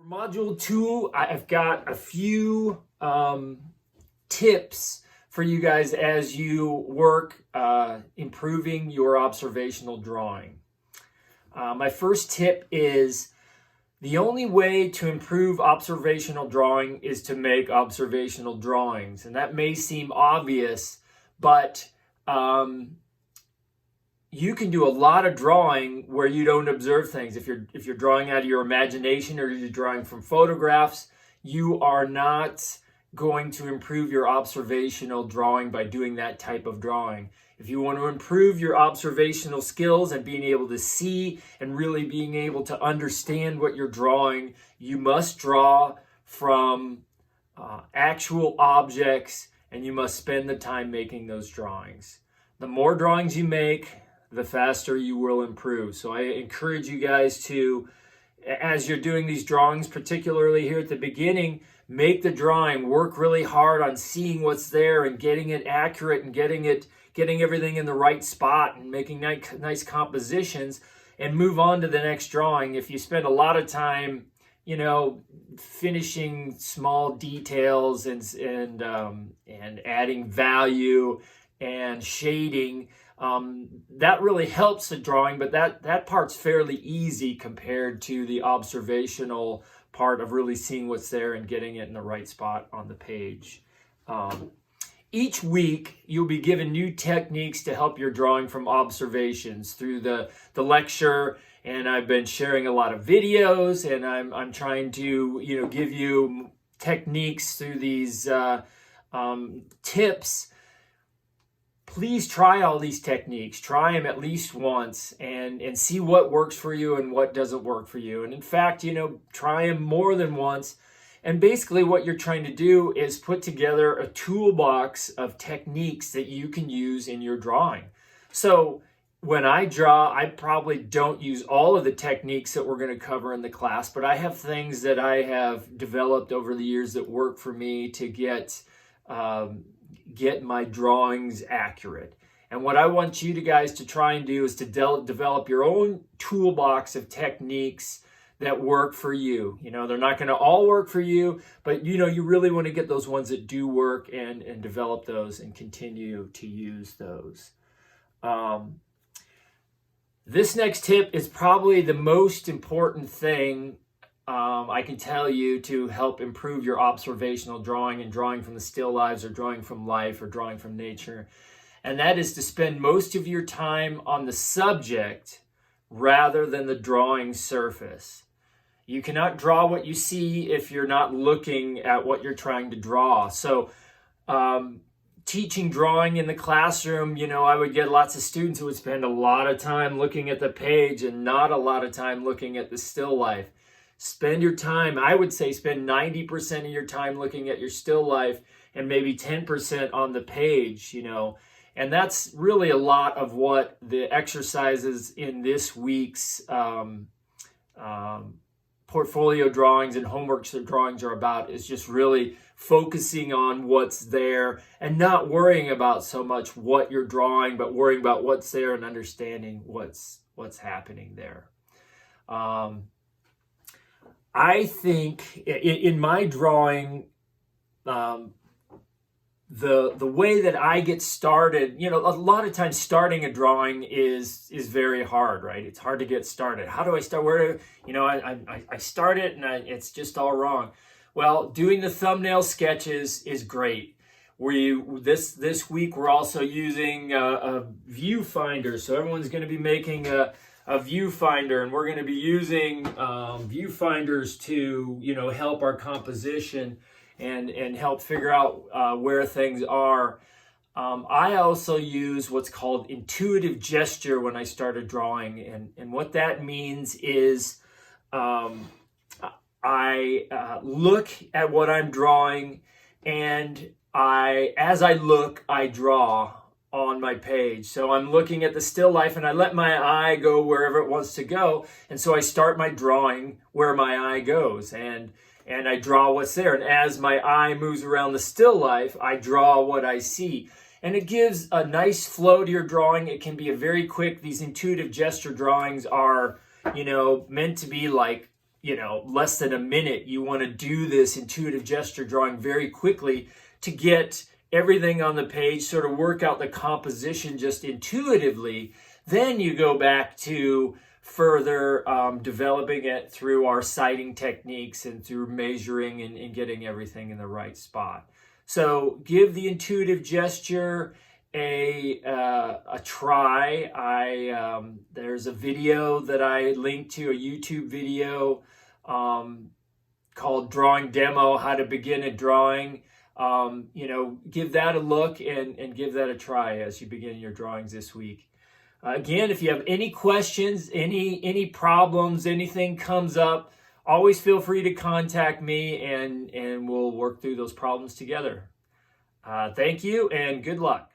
Module 2, I've got a few tips for you guys as you work improving your observational drawing. My first tip is the only way to improve observational drawing is to make observational drawings. And that may seem obvious, but you can do a lot of drawing where you don't observe things. If you're drawing out of your imagination or you're drawing from photographs, you are not going to improve your observational drawing by doing that type of drawing. If you want to improve your observational skills and being able to see and really being able to understand what you're drawing, you must draw from actual objects, and you must spend the time making those drawings. The more drawings you make, the faster you will improve. So I encourage you guys to, as you're doing these drawings, particularly here at the beginning, make the drawing, work really hard on seeing what's there and getting it accurate and getting everything in the right spot and making nice compositions, and move on to the next drawing. If you spend a lot of time, finishing small details and adding value and shading, that really helps the drawing, but that part's fairly easy compared to the observational part of really seeing what's there and getting it in the right spot on the page. Each week, you'll be given new techniques to help your drawing from observations through the lecture, and I've been sharing a lot of videos, and I'm trying to give you techniques through these tips. Please try all these techniques. Try them at least once and see what works for you and what doesn't work for you. And in fact, try them more than once. And basically what you're trying to do is put together a toolbox of techniques that you can use in your drawing. So when I draw, I probably don't use all of the techniques that we're going to cover in the class, but I have things that I have developed over the years that work for me to get my drawings accurate. And what I want you guys to try and do is to develop your own toolbox of techniques that work for you. They're not going to all work for you, but you really want to get those ones that do work and develop those and continue to use those. This next tip is probably the most important thing I can tell you to help improve your observational drawing and drawing from the still lives or drawing from life or drawing from nature. And that is to spend most of your time on the subject rather than the drawing surface. You cannot draw what you see if you're not looking at what you're trying to draw. So teaching drawing in the classroom, I would get lots of students who would spend a lot of time looking at the page and not a lot of time looking at the still life. Spend your time, I would say spend 90% of your time looking at your still life and maybe 10% on the page, And that's really a lot of what the exercises in this week's portfolio drawings and homework drawings are about, is just really focusing on what's there and not worrying about so much what you're drawing, but worrying about what's there and understanding what's happening there. I think in my drawing, the way that I get started, a lot of times starting a drawing is very hard, right? It's hard to get started. How do I start? I start it and it's just all wrong. Well, doing the thumbnail sketches is great. This week we're also using a viewfinder, so everyone's going to be making a viewfinder, and we're going to be using viewfinders to help our composition and help figure out where things are. I also use what's called intuitive gesture when I started drawing, and what that means is I look at what I'm drawing, and as I look, I draw on my page. So I'm looking at the still life and I let my eye go wherever it wants to go. And so I start my drawing where my eye goes and I draw what's there. And as my eye moves around the still life, I draw what I see. And it gives a nice flow to your drawing. It can be a very quick, these intuitive gesture drawings are, meant to be like less than a minute. You want to do this intuitive gesture drawing very quickly to get everything on the page, sort of work out the composition just intuitively. Then you go back to further developing it through our sighting techniques and through measuring and getting everything in the right spot. So give the intuitive gesture a try. There's a video that I linked to, a YouTube video called Drawing Demo, How to Begin a Drawing. Give that a look and give that a try as you begin your drawings this week. Again, if you have any questions, any problems, anything comes up, always feel free to contact me and we'll work through those problems together. Thank you and good luck.